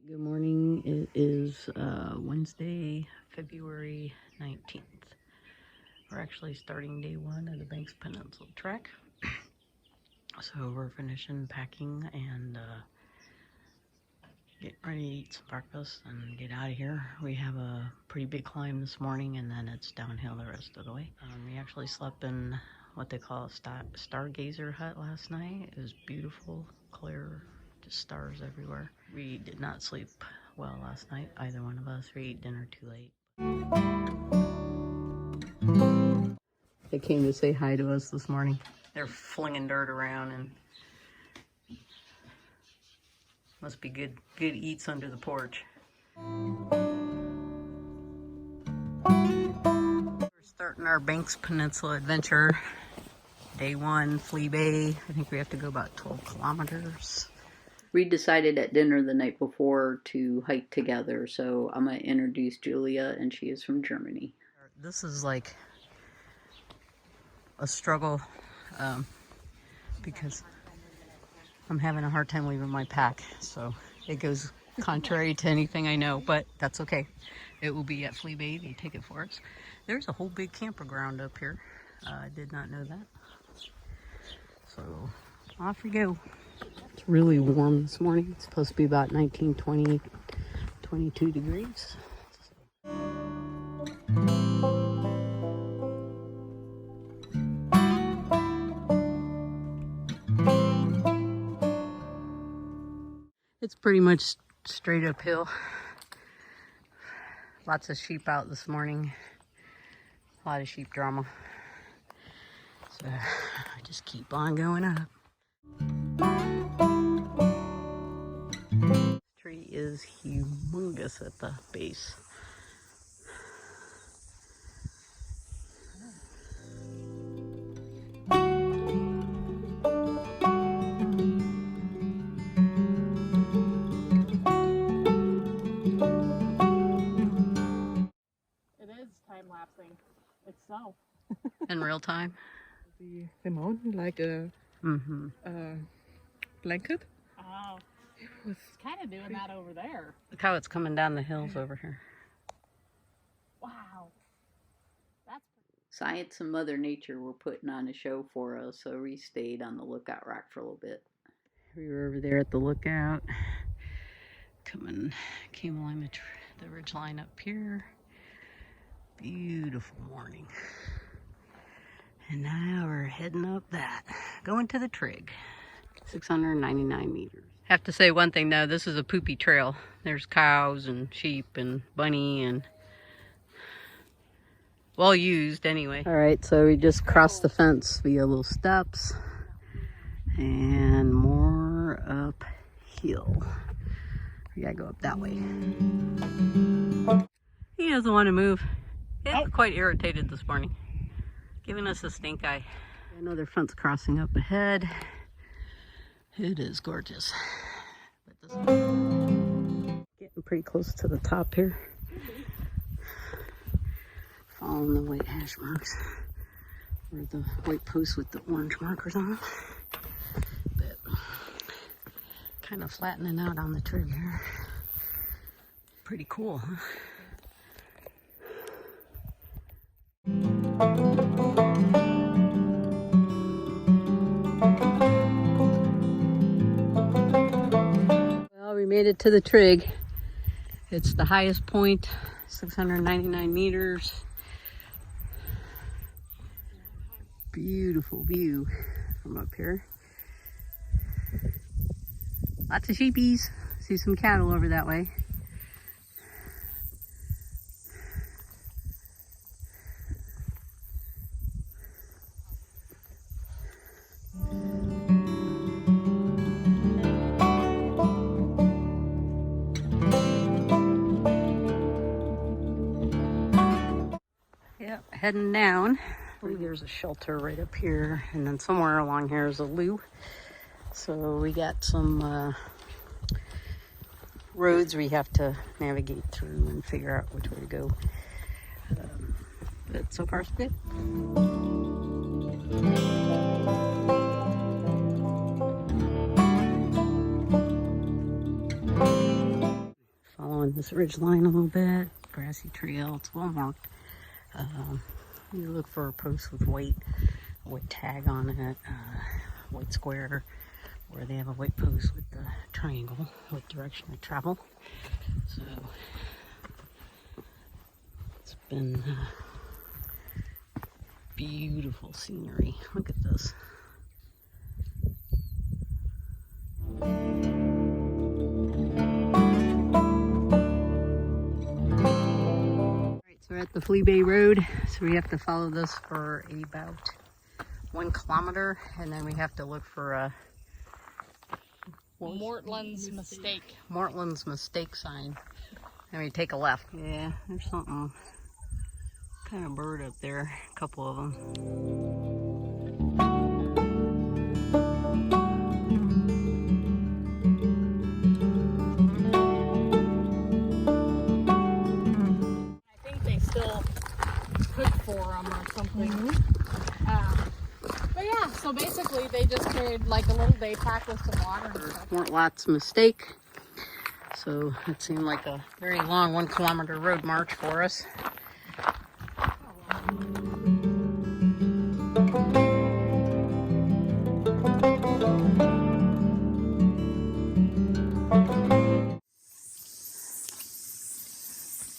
Good morning. It is Wednesday, February 19th. We're actually starting day one of the Banks Peninsula trek. So we're finishing packing and getting ready to eat some breakfast and get out of here. We have a pretty big climb this morning and then it's downhill the rest of the way. We actually slept in what they call a stargazer hut last night. It was beautiful, clear, just stars everywhere. We did not sleep well last night, either one of us. We ate dinner too late. They came to say hi to us this morning. They're flinging dirt around and must be good eats under the porch. We're starting our Banks Peninsula adventure. Day one, Flea Bay. I think we have to go about 12 kilometers. We decided at dinner the night before to hike together, so I'm going to introduce Julia, and she is from Germany. This is like a struggle because I'm having a hard time leaving my pack, so it goes contrary to anything I know, but that's okay. It will be at Flea Bay. They take it for us. There's a whole big campground up here. I did not know that. So off we go. It's really warm this morning. It's supposed to be about 19, 20, 22 degrees. It's pretty much straight uphill. Lots of sheep out this morning. A lot of sheep drama. So I just keep on going up. This tree is humongous at the base. It is time-lapsing itself. In real time? The mountain like a blanket. Oh, it's kind of doing that over there. Look how it's coming down the hills over here. Wow. That's Science and Mother Nature were putting on a show for us, so we stayed on the lookout rock for a little bit. We were over there at the lookout. Came along the ridge line up here. Beautiful morning. And now we're heading up that. Going to the trig. 699 meters. Have to say one thing though, this is a poopy trail. There's cows and sheep and bunny and well used anyway. All right, so we just crossed the fence via little steps and more uphill. We gotta go up that way. He doesn't want to move. It's quite irritated this morning, giving us a stink eye. Another fence crossing up ahead. It is gorgeous. But this getting pretty close to the top here. Following the white hash marks, or the white posts with the orange markers on them. But kind of flattening out on the trig here. Pretty cool, huh? Well, we made it to the trig. It's the highest point, 699 meters. Beautiful view from up here. Lots of sheepies. See some cattle over that way. Yep, heading down. There's a shelter right up here, and then somewhere along here is a loo. So we got some roads we have to navigate through and figure out which way to go. But so far so good. this ridge line a little bit. Grassy trail. It's well marked. You look for a post with white tag on it, white square, where they have a white post with the triangle with direction of travel. So it's been beautiful scenery. Look at this. So we're at the Flea Bay Road, so we have to follow this for about 1 kilometer, and then we have to look for a Mortland's mistake. Mortland's mistake sign. And we take a left. Yeah, there's something, kind of bird up there, a couple of them. For them or something. But yeah, so basically they just carried like a little day pack with some water and stuff. Mortland's mistake. So it seemed like a very long 1 kilometer road march for us.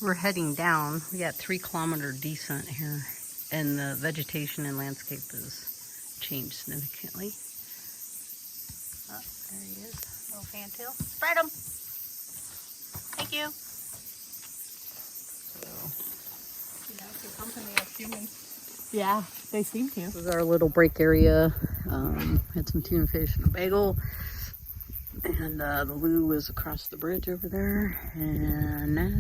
We're heading down. We got 3 kilometer descent here, and the vegetation and landscape has changed significantly. Oh, there he is, little fantail. Spread him. Thank you. So, The company of humans. Yeah, they seem to. this is our little break area. Had some tuna fish and a bagel. And the loo is across the bridge over there. And now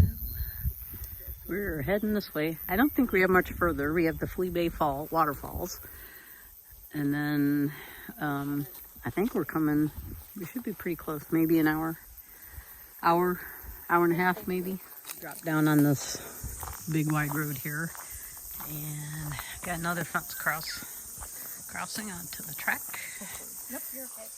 we're heading this way. I don't think we have much further. We have the Flea Bay Waterfalls. And then I think we're coming, we should be pretty close. Maybe an hour and a half maybe. Drop down on this big wide road here. And got another fence crossing onto the track. Nope, you're okay.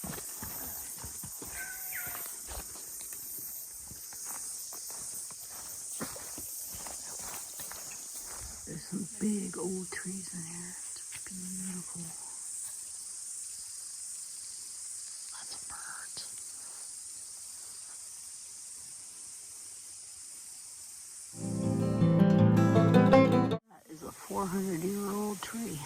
There's some big old trees in here. It's beautiful. Lots of birds. That is a 400-year-old tree.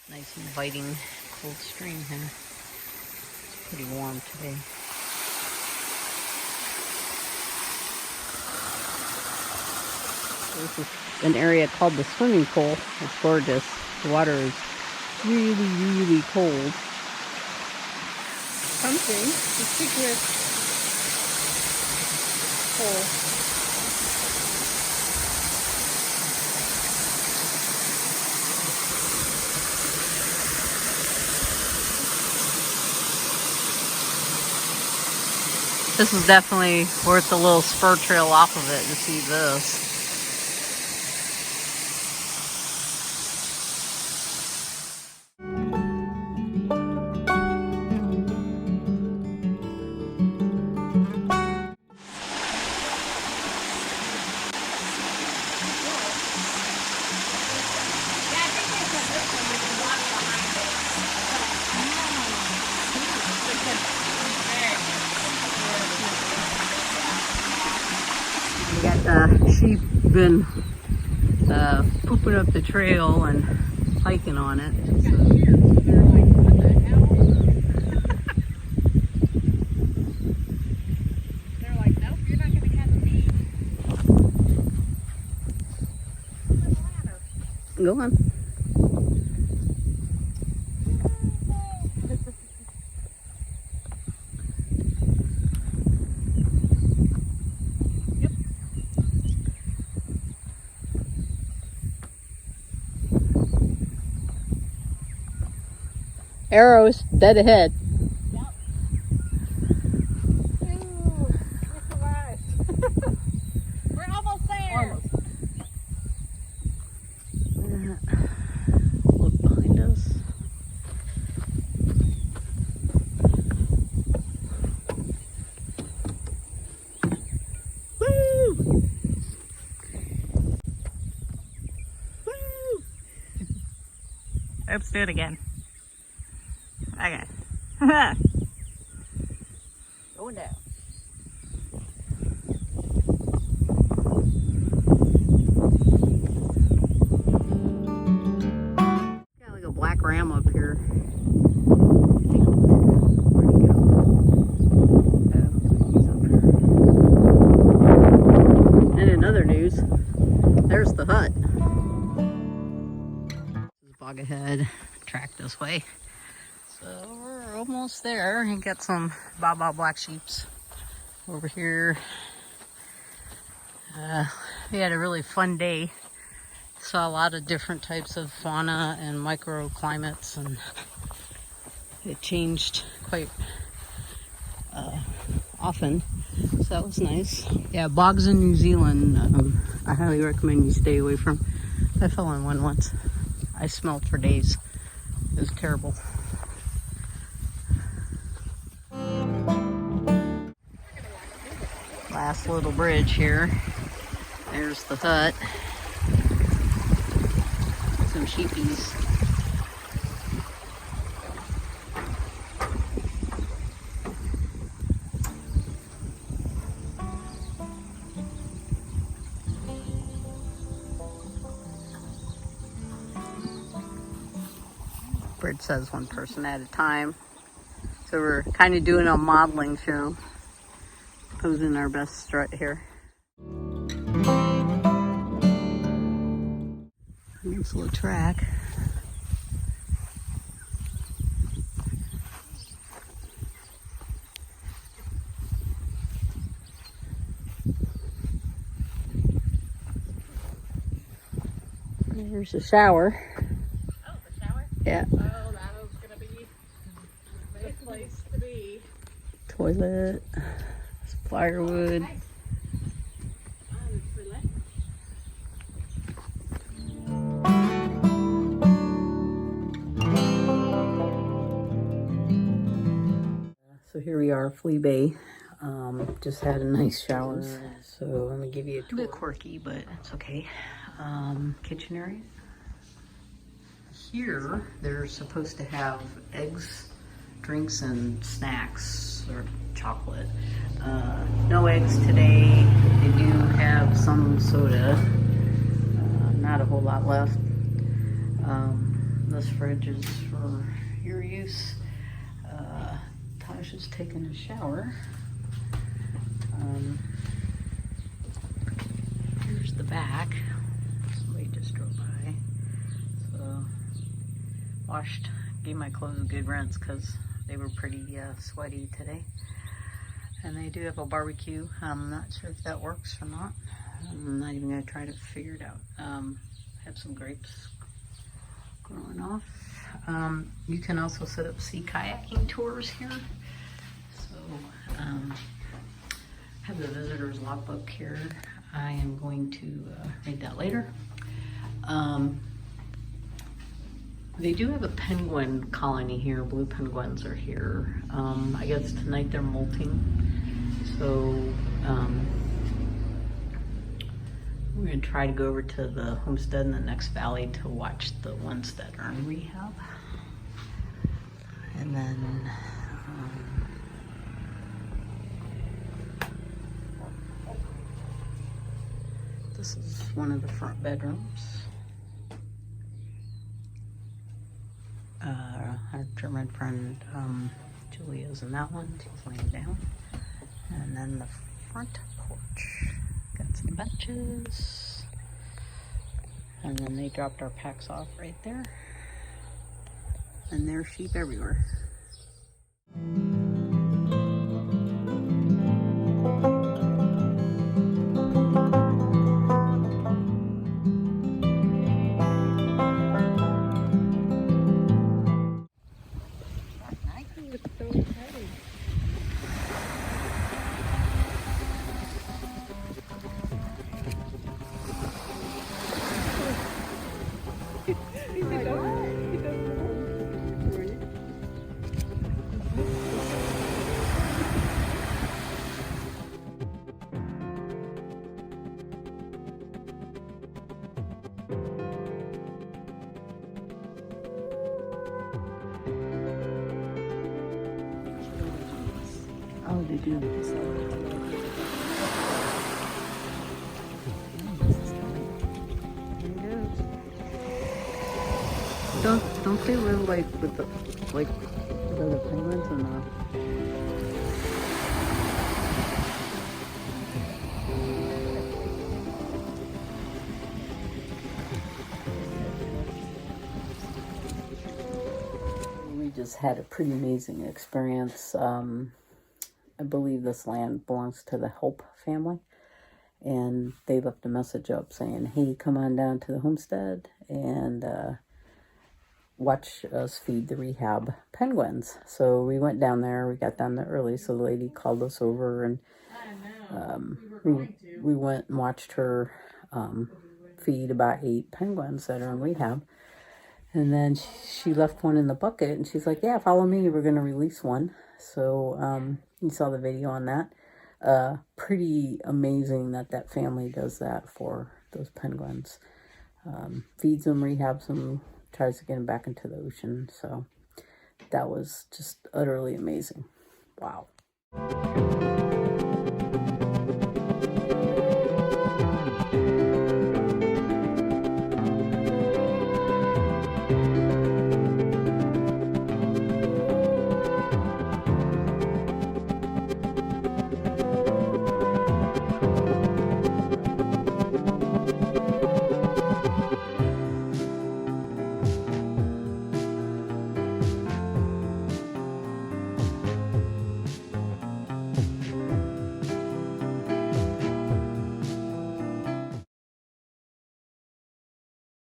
Nice inviting cold stream here. It's pretty warm today. This is an area called the swimming pool. It's gorgeous. The water is really, really cold. Something. The secret hole. This is definitely worth a little spur trail off of it to see this. We got the sheep been pooping up the trail and hiking on it. So. They're like, what the hell? They're like, nope, you're not going to catch me. Go on. Arrows dead ahead. Yep. Ooh, we survived. We're almost there. Almost. Look behind us. Woo! Woo! Let's do it again. Okay. Going down. Got like a black ram up here. Where'd he go? Oh, he's up here. And in other news, there's the hut. This is bog ahead, track this way. So we're almost there and got some Baba black sheeps over here. We had a really fun day. Saw a lot of different types of fauna and microclimates, and it changed quite often. So that was nice. Yeah, bogs in New Zealand, I highly recommend you stay away from. I fell in one once. I smelled for days. It was terrible. Last little bridge here. There's the hut. Some sheepies. Bridge says one person at a time. So we're kind of doing a modeling show. Posing our best strut here. Nice little track. There's a shower. Oh, the shower? Yeah. Oh, that was gonna be the place to be. Toilet. Some firewood. Nice. So here we are, Flea Bay. Just had a nice shower. So let me give you a tour. A bit quirky, but it's okay. Kitchen area. Here, they're supposed to have eggs, drinks, and snacks, or chocolate. No eggs today. They do have some soda. Not a whole lot left. This fridge is for your use. Tosh is taking a shower. Here's the back. Somebody just drove by. So, washed, gave my clothes a good rinse because they were pretty sweaty today. And they do have a barbecue. I'm not sure if that works or not. I'm not even going to try to figure it out. Have some grapes growing off. You can also set up sea kayaking tours here. So, have the visitor's logbook here. I am going to read that later. They do have a penguin colony here. Blue penguins are here. I guess tonight they're molting. So we're gonna try to go over to the homestead in the next valley to watch the ones that are in rehab. And then this is one of the front bedrooms. Our German friend Julia's in that one. She's laying down. And then the front porch. Got some benches. And then they dropped our packs off right there. And there's sheep everywhere. Don't they live like with the other penguins and the? We just had a pretty amazing experience. I believe this land belongs to the Hope family, and they left a message up saying, "Hey, come on down to the homestead and watch us feed the rehab penguins." So we went down there. We got down there early, so the lady called us over, and we went and watched her feed about 8 penguins that are in rehab. And then she left one in the bucket, and she's like, "Yeah, follow me. We're going to release one." So you saw the video on that. Pretty amazing that family does that for those penguins. Feeds them, rehabs them, tries to get them back into the ocean. So that was just utterly amazing. Wow.